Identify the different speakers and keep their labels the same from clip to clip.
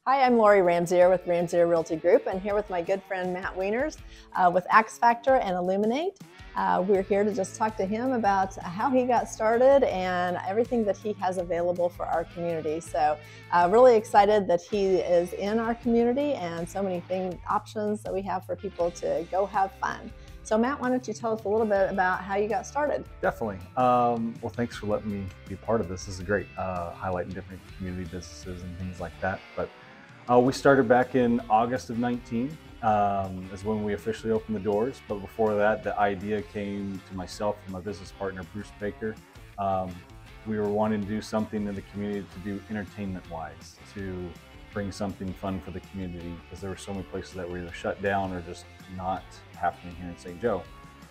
Speaker 1: Hi, I'm Lori Ramseier with Ramseier Realty Group, and here with my good friend Matt Wieners with X Factor and Illuminate. We're here to just talk to him about how he got started and everything that he has available for our community. So really excited that he is in our community and so many options that we have for people to go have fun. So Matt, why don't you tell us a little bit about how you got started?
Speaker 2: Definitely. Well, thanks for letting me be part of this. This is great, highlighting different community businesses and things like that. But we started back in August of 19 is when we officially opened the doors. But before that, the idea came to myself and my business partner, Bruce Baker. We were wanting to do something in the community to do entertainment-wise, to bring something fun for the community, because there were so many places that were either shut down or just not happening here in St. Joe.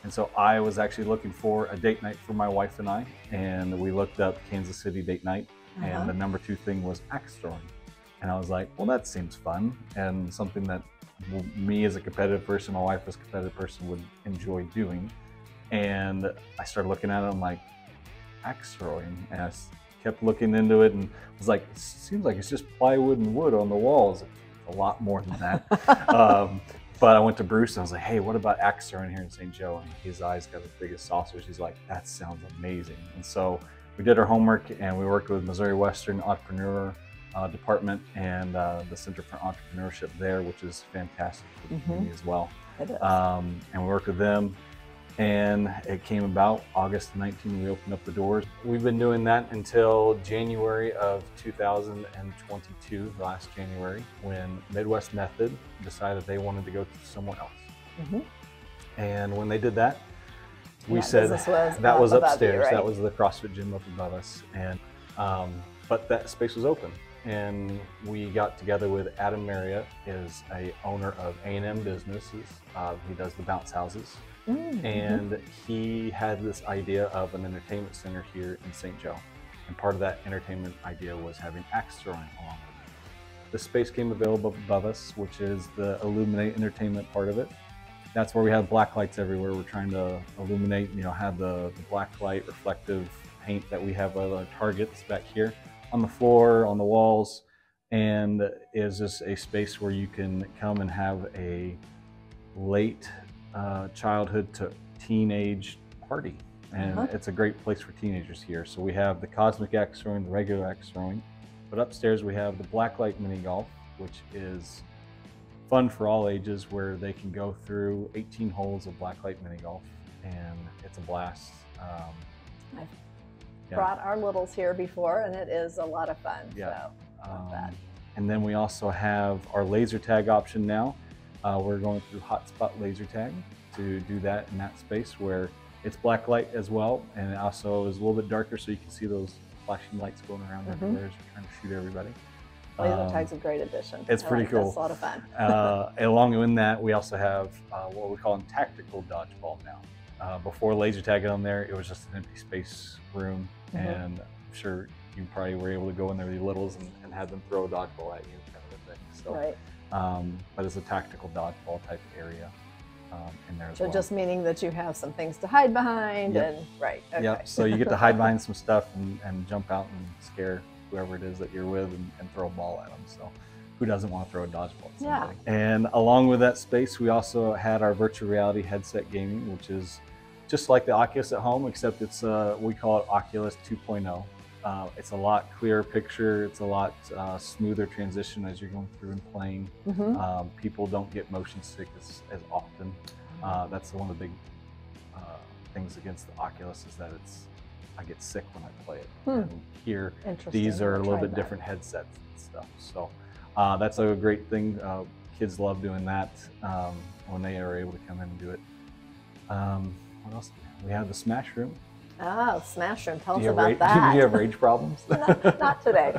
Speaker 2: And so I was actually looking for a date night for my wife and I, and we looked up Kansas City date night, and the number 2 thing was axe throwing. And I was like, well, that seems fun and something that me as a competitive person, my wife as a competitive person would enjoy doing. And I started looking at it, I'm like, axe throwing. And I kept looking into it and was like, it seems like it's just plywood and wood on the walls. It's a lot more than that. But I went to Bruce and I was like, hey, what about axe throwing here in St. Joe? And his eyes got the biggest saucers. He's like, that sounds amazing. And so we did our homework and we worked with Missouri Western Entrepreneur Department and the Center for Entrepreneurship there, which is fantastic for the community as well.
Speaker 1: It is.
Speaker 2: And we worked with them, and it came about August 19, we opened up the doors. We've been doing that until January of 2022, last January, when Midwest Method decided they wanted to go somewhere else. And when they did that, we said that was upstairs.
Speaker 1: You, right?
Speaker 2: That was the CrossFit gym up above us. And but that space was open. And we got together with Adam Marriott, is a owner of A&M Businesses. He does the bounce houses. And he had this idea of an entertainment center here in St. Joe. And part of that entertainment idea was having axe throwing along with it. The space came available above us, which is the Illuminate entertainment part of it. That's where we have black lights everywhere. We're trying to illuminate, have the black light reflective paint that we have with our targets back here on the floor, on the walls, and is just a space where you can come and have a late childhood to teenage party. And it's a great place for teenagers here. So we have the cosmic axe throwing, the regular axe throwing, but upstairs we have the blacklight mini golf, which is fun for all ages, where they can go through 18 holes of blacklight mini golf, and it's a blast.
Speaker 1: Brought our littles here before, and it is a lot of fun.
Speaker 2: Yeah.
Speaker 1: So, love that.
Speaker 2: And then we also have our laser tag option now. We're going through hotspot laser tag to do that in that space where it's black light as well, and it also is a little bit darker, so you can see those flashing lights going around everywhere as you're trying to shoot everybody.
Speaker 1: Laser tag's a great addition.
Speaker 2: It's pretty cool.
Speaker 1: It's a lot of fun.
Speaker 2: Along with that, we also have what we call tactical dodgeball now. Before laser tag on there, it was just an empty space room, and I'm sure you probably were able to go in there with your littles and have them throw a dodgeball at you, kind of a thing. So,
Speaker 1: right.
Speaker 2: But it's a tactical dodgeball type area in there as well.
Speaker 1: So just meaning that you have some things to hide behind, and right. Okay.
Speaker 2: Yep. So you get to hide behind some stuff and jump out and scare whoever it is that you're with and throw a ball at them. So who doesn't want to throw a dodgeball at somebody? Yeah. And along with that space, we also had our virtual reality headset gaming, which is just like the Oculus at home, except it's we call it Oculus 2.0. It's a lot clearer picture. It's a lot smoother transition as you're going through and playing. People don't get motion sick as often. That's one of the big things against the Oculus, is that I get sick when I play it. And here, these are a little bit different headsets and stuff. So that's a great thing. Kids love doing that when they are able to come in and do it. What else? We have the Smash Room.
Speaker 1: Oh, Smash Room. Tell us about that.
Speaker 2: Do you have rage problems?
Speaker 1: Not today.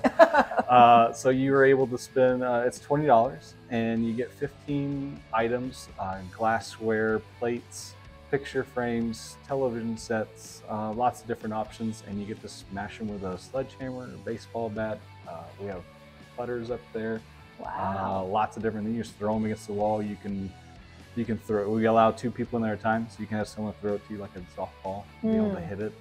Speaker 2: So you were able to spend, it's $20, and you get 15 items, glassware, plates, picture frames, television sets, lots of different options, and you get to smash them with a sledgehammer, a baseball bat. We have putters up there.
Speaker 1: Wow.
Speaker 2: Lots of different things. You just throw them against the wall. You can throw it. We allow 2 people in there at a time, so you can have someone throw it to you like a softball and be able to hit it.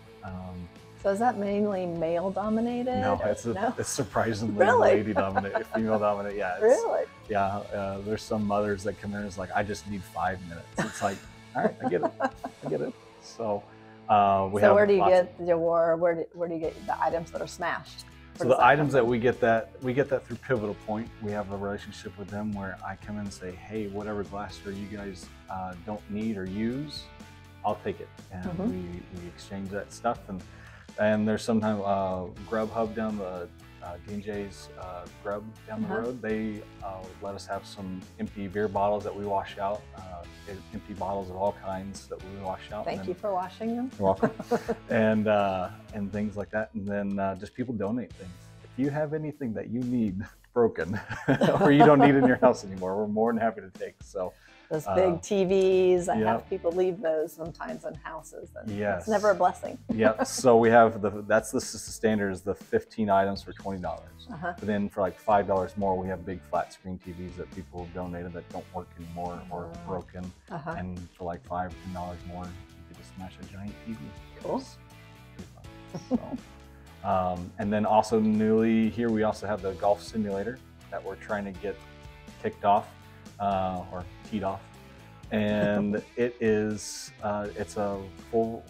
Speaker 1: So is that mainly male dominated?
Speaker 2: No,
Speaker 1: No?
Speaker 2: it's surprisingly
Speaker 1: Really?
Speaker 2: lady dominated, female dominated. Yeah,
Speaker 1: Really?
Speaker 2: yeah. There's some mothers that come in and it's like, I just need 5 minutes. It's like, all right, I get it, I get it. So
Speaker 1: So where do you get where do you get the items that are smashed?
Speaker 2: So the items that we get that through Pivotal Point. We have a relationship with them where I come in and say, hey, whatever glassware you guys don't need or use, I'll take it, and we exchange that stuff. And there's sometimes Grubhub down the D&J's Grub down the road. They let us have some empty beer bottles that we wash out, empty bottles of all kinds that we wash out.
Speaker 1: Thank you for washing them.
Speaker 2: You're welcome. And things like that. And then just people donate things. If you have anything that you need broken or you don't need in your house anymore, we're more than happy to take. So
Speaker 1: those big TVs, I have people leave those sometimes in houses. And
Speaker 2: yes.
Speaker 1: It's never a blessing.
Speaker 2: Yep. So we have that's the standard is the 15 items for $20. But then for like $5 more, we have big flat screen TVs that people have donated that don't work anymore or broken. And for like $5 to $10 more, you can just smash a giant TV.
Speaker 1: Cool.
Speaker 2: So, and then also newly here, we also have the golf simulator that we're trying to get kicked off or teed off. And it's a full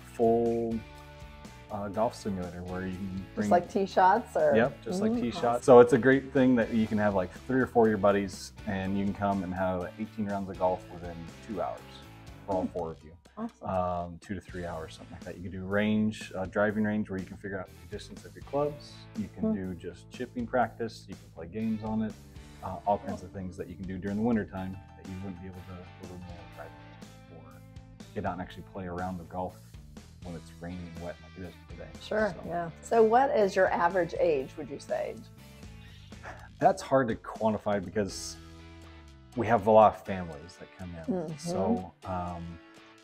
Speaker 2: golf simulator where you can bring
Speaker 1: just like tee shots, or
Speaker 2: yep, just like tee shots. So it's a great thing that you can have like 3 or 4 of your buddies, and you can come and have 18 rounds of golf within 2 hours for all 4 of you.
Speaker 1: Awesome.
Speaker 2: 2 to 3 hours, something like that. You can do range, driving range, where you can figure out the distance of your clubs. You can do just chipping practice. You can play games on it. All kinds of things that you can do during the winter time that you wouldn't be able to go to a normal driving range or get out and actually play around the golf when it's raining and wet like it is today.
Speaker 1: Sure, yeah. So what is your average age, would you say?
Speaker 2: That's hard to quantify because we have a lot of families that come in. So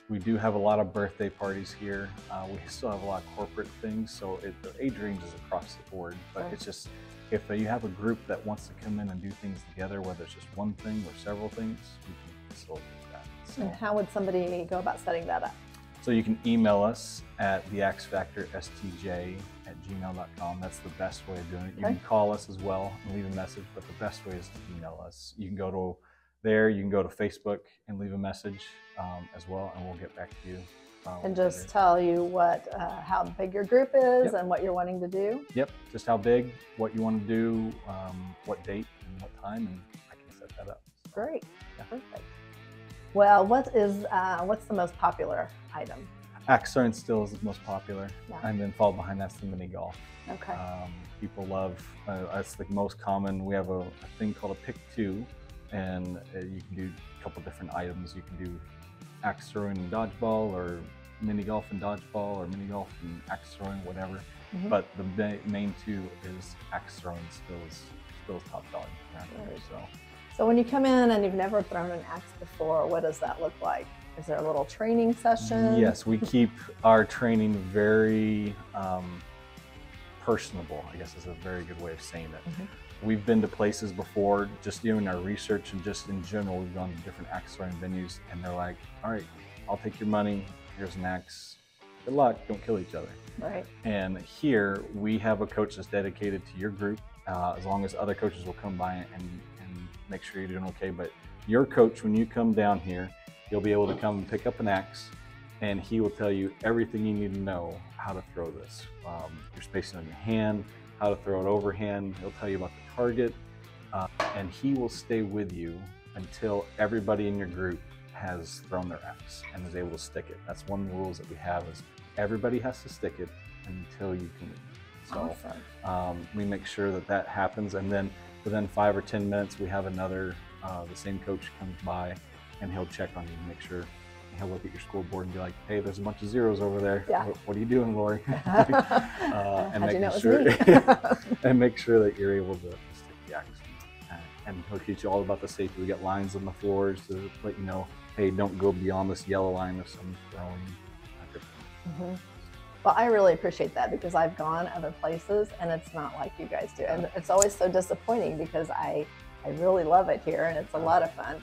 Speaker 2: we do have a lot of birthday parties here. We still have a lot of corporate things. So the age range is across the board, but it's just, if you have a group that wants to come in and do things together, whether it's just one thing or several things, we can facilitate that. So,
Speaker 1: and how would somebody go about setting that up?
Speaker 2: So you can email us at theaxfactorstj@gmail.com. That's the best way of doing it. You can call us as well and leave a message, but the best way is to email us. You can go to there, you can go to Facebook and leave a message as well, and we'll get back to you.
Speaker 1: And just tell you how big your group is and what you're wanting to do.
Speaker 2: Yep, just how big, what you want to do, what date and what time, and I can set that up. So,
Speaker 1: great, perfect. Well, what's the most popular item?
Speaker 2: Axe throwing still is the most popular, and then followed behind that's the mini golf.
Speaker 1: Okay.
Speaker 2: People love, that's the most common. We have a thing called a pick 2, and you can do a couple different items. You can do axe throwing and dodgeball, or mini golf and dodgeball, or mini golf and axe throwing, whatever. But the main 2 is axe throwing still is top dog around here.
Speaker 1: So when you come in and you've never thrown an axe before, what does that look like? Is there a little training session?
Speaker 2: Yes, we keep our training very personable, I guess is a very good way of saying it. We've been to places before, just doing our research, and just in general, we've gone to different axe throwing venues, and they're like, all right, I'll take your money, here's an axe, good luck, don't kill each other.
Speaker 1: Right.
Speaker 2: And here, we have a coach that's dedicated to your group, as long as other coaches will come by and make sure you're doing okay. But your coach, when you come down here, you'll be able to come and pick up an axe, and he will tell you everything you need to know how to throw this. Your spacing on your hand, how to throw it overhand. He'll tell you about the target, and he will stay with you until everybody in your group has thrown their axe and is able to stick it. That's one of the rules that we have, is everybody has to stick it until you can. So we make sure that happens, and then within 5 or 10 minutes, we have another, the same coach comes by, and he'll check on you and make sure, he'll look at your scoreboard and be like, hey, there's a bunch of zeros over there. What are you doing, Lori? And make sure that you're able to stick the axe. And he'll teach you all about the safety. We got lines on the floors to let you know, hey, don't go beyond this yellow line if someone's throwing.
Speaker 1: Well, I really appreciate that, because I've gone other places and it's not like you guys do. And it's always so disappointing, because I really love it here and it's a lot of fun.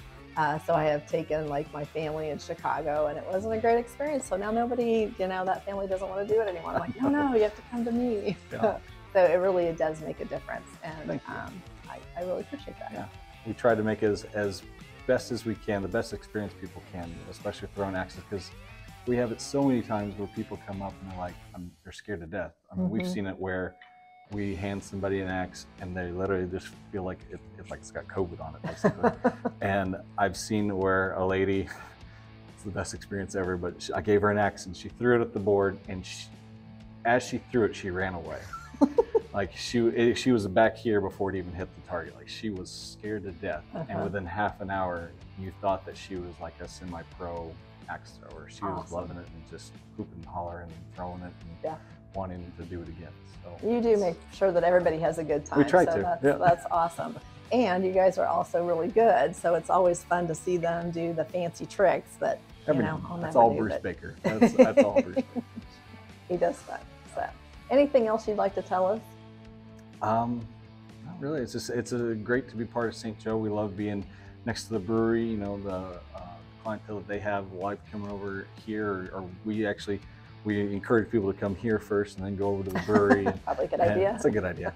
Speaker 1: So I have taken like my family in Chicago, and it wasn't a great experience. So now nobody, that family doesn't want to do it anymore. I'm like, no, you have to come to me.
Speaker 2: Yeah.
Speaker 1: So it really does make a difference, and
Speaker 2: Thank you.
Speaker 1: I really appreciate that.
Speaker 2: Yeah, we try to make it as best as we can, the best experience people can, especially with throwing axes, because we have it so many times where people come up and they're like, they're scared to death. I mean, we've seen it where we hand somebody an axe and they literally just feel like it's got COVID on it, basically. And I've seen where a lady, it's the best experience ever, but I gave her an axe and she threw it at the board, and as she threw it, she ran away. Like she was back here before it even hit the target. Like she was scared to death. And within half an hour, you thought that she was like a semi-pro axe thrower. She was loving it and just hooping and hollering and throwing it and wanting to do it again. So
Speaker 1: you do make sure that everybody has a good time.
Speaker 2: We try to.
Speaker 1: That's awesome. And you guys are also really good. So it's always fun to see them do the fancy tricks that,
Speaker 2: that's all Bruce Baker. That's all Bruce Baker.
Speaker 1: He does fun. So anything else you'd like to tell us?
Speaker 2: Not really. It's great to be part of St. Joe. We love being next to the brewery. The clientele that they have live coming over here, or we encourage people to come here first and then go over to the brewery.
Speaker 1: Probably a good idea.
Speaker 2: It's a good idea.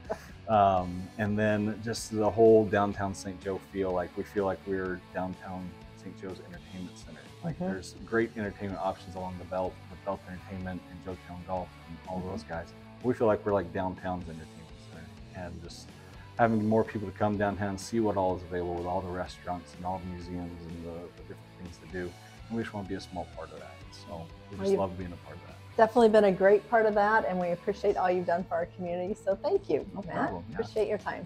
Speaker 2: And then just the whole downtown St. Joe feel like we're downtown St. Joe's entertainment center. Like there's great entertainment options along the Belt with Belt Entertainment and Joetown Golf and all those guys. We feel like we're like downtown's entertainment center, and just having more people to come downtown and see what all is available with all the restaurants and all the museums and the different things to do. And we just want to be a small part of that. So we just love being a part of that.
Speaker 1: Definitely been a great part of that, and we appreciate all you've done for our community. So thank you,
Speaker 2: No
Speaker 1: Matt.
Speaker 2: problem.
Speaker 1: Appreciate your time.